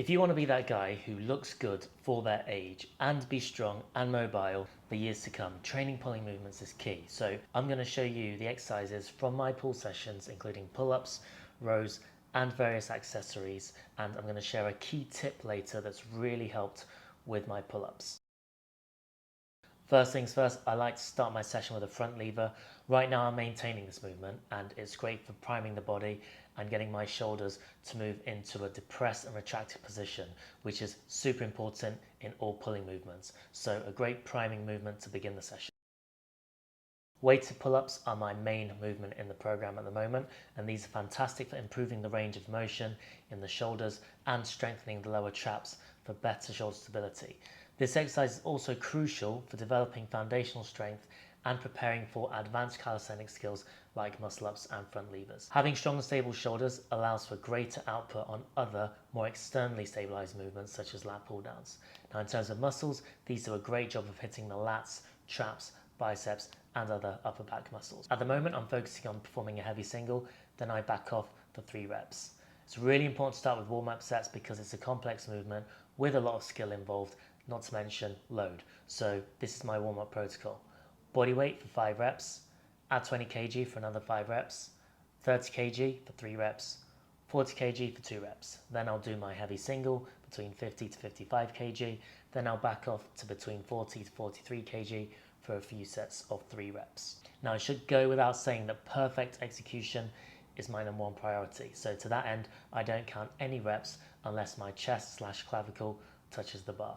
If you want to be that guy who looks good for their age and be strong and mobile for years to come, training pulling movements is key. So I'm going to show you the exercises from my pull sessions, including pull-ups, rows, and various accessories. And I'm going to share a key tip later that's really helped with my pull-ups. First things first, I like to start my session with a front lever. Right now I'm maintaining this movement and it's great for priming the body and getting my shoulders to move into a depressed and retracted position, which is super important in all pulling movements. So a great priming movement to begin the session. Weighted pull-ups are my main movement in the program at the moment, and these are fantastic for improving the range of motion in the shoulders and strengthening the lower traps for better shoulder stability. This exercise is also crucial for developing foundational strength and preparing for advanced calisthenic skills like muscle-ups and front levers. Having strong and stable shoulders allows for greater output on other, more externally stabilized movements such as lat pull-downs. Now in terms of muscles, these do a great job of hitting the lats, traps, biceps and other upper back muscles. At the moment I'm focusing on performing a heavy single, then I back off for 3 reps. It's really important to start with warm-up sets because it's a complex movement with a lot of skill involved, not to mention load. So this is my warm-up protocol. Body weight for 5 reps, add 20 kg for another 5 reps, 30 kg for 3 reps, 40 kg for 2 reps. Then I'll do my heavy single between 50 to 55 kg, then I'll back off to between 40 to 43 kg for a few sets of 3 reps. Now it should go without saying that perfect execution is my #1 priority. So to that end, I don't count any reps unless my chest/clavicle touches the bar.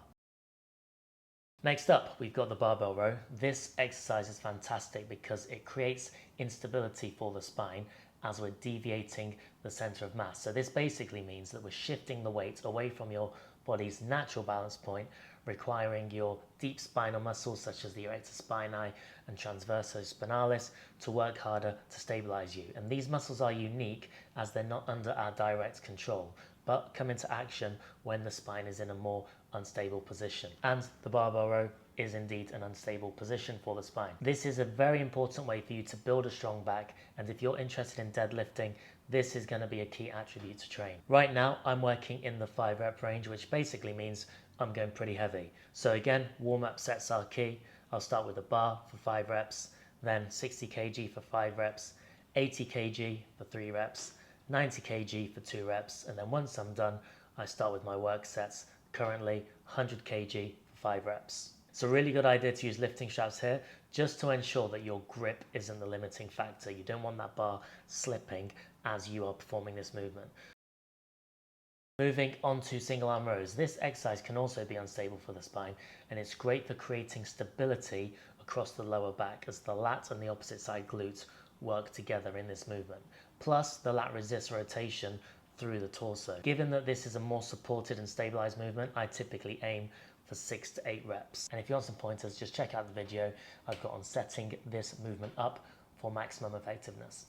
Next up, we've got the barbell row. This exercise is fantastic because it creates instability for the spine as we're deviating the center of mass. So this basically means that we're shifting the weight away from your body's natural balance point, requiring your deep spinal muscles such as the erector spinae and transversus spinalis to work harder to stabilize you. And these muscles are unique as they're not under our direct control, but come into action when the spine is in a more unstable position. And the barbell row is indeed an unstable position for the spine. This is a very important way for you to build a strong back, and if you're interested in deadlifting, this is going to be a key attribute to train. Right now I'm working in the 5 rep range, which basically means I'm going pretty heavy. So again, warm-up sets are key. I'll start with a bar for 5 reps, then 60 kg for 5 reps, 80 kg for 3 reps, 90 kg for 2 reps, and then once I'm done, I start with my work sets, currently 100 kg for 5 reps. It's a really good idea to use lifting straps here just to ensure that your grip isn't the limiting factor. You don't want that bar slipping as you are performing this movement. Moving on to single arm rows. This exercise can also be unstable for the spine, and it's great for creating stability across the lower back as the lat and the opposite side glutes work together in this movement. Plus, the lat resists rotation through the torso. Given that this is a more supported and stabilized movement, I typically aim for 6 to 8 reps. And if you want some pointers, just check out the video I've got on setting this movement up for maximum effectiveness.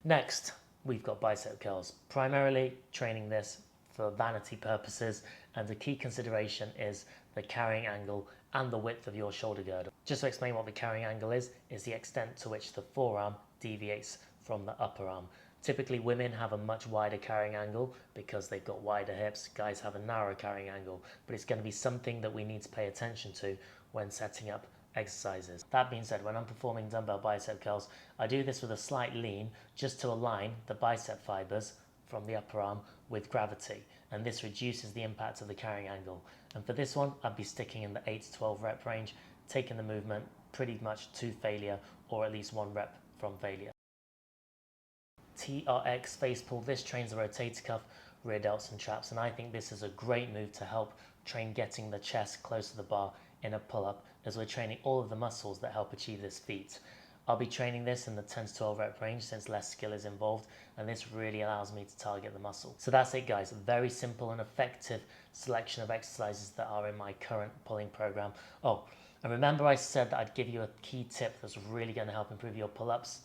Next, we've got bicep curls. Primarily training this for vanity purposes, and the key consideration is the carrying angle and the width of your shoulder girdle. Just to explain what the carrying angle is the extent to which the forearm deviates from the upper arm. Typically women have a much wider carrying angle because they've got wider hips. Guys have a narrow carrying angle, but it's going to be something that we need to pay attention to when setting up exercises. That being said, when I'm performing dumbbell bicep curls, I do this with a slight lean just to align the bicep fibers from the upper arm with gravity, and this reduces the impact of the carrying angle. And for this one, I'd be sticking in the 8 to 12 rep range, taking the movement pretty much to failure, or at least 1 rep from failure. TRX face pull. This trains the rotator cuff, rear delts and traps, and I think this is a great move to help train getting the chest close to the bar in a pull-up, as we're training all of the muscles that help achieve this feat. I'll be training this in the 10 to 12 rep range since less skill is involved, and this really allows me to target the muscle. So that's it guys, a very simple and effective selection of exercises that are in my current pulling program. Oh, and remember I said that I'd give you a key tip that's really going to help improve your pull-ups.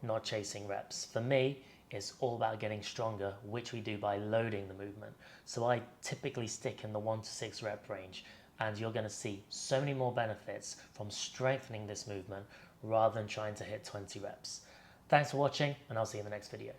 Not chasing reps. For me, it's all about getting stronger, which we do by loading the movement. So I typically stick in the 1 to 6 rep range, and you're going to see so many more benefits from strengthening this movement rather than trying to hit 20 reps. Thanks for watching, and I'll see you in the next video.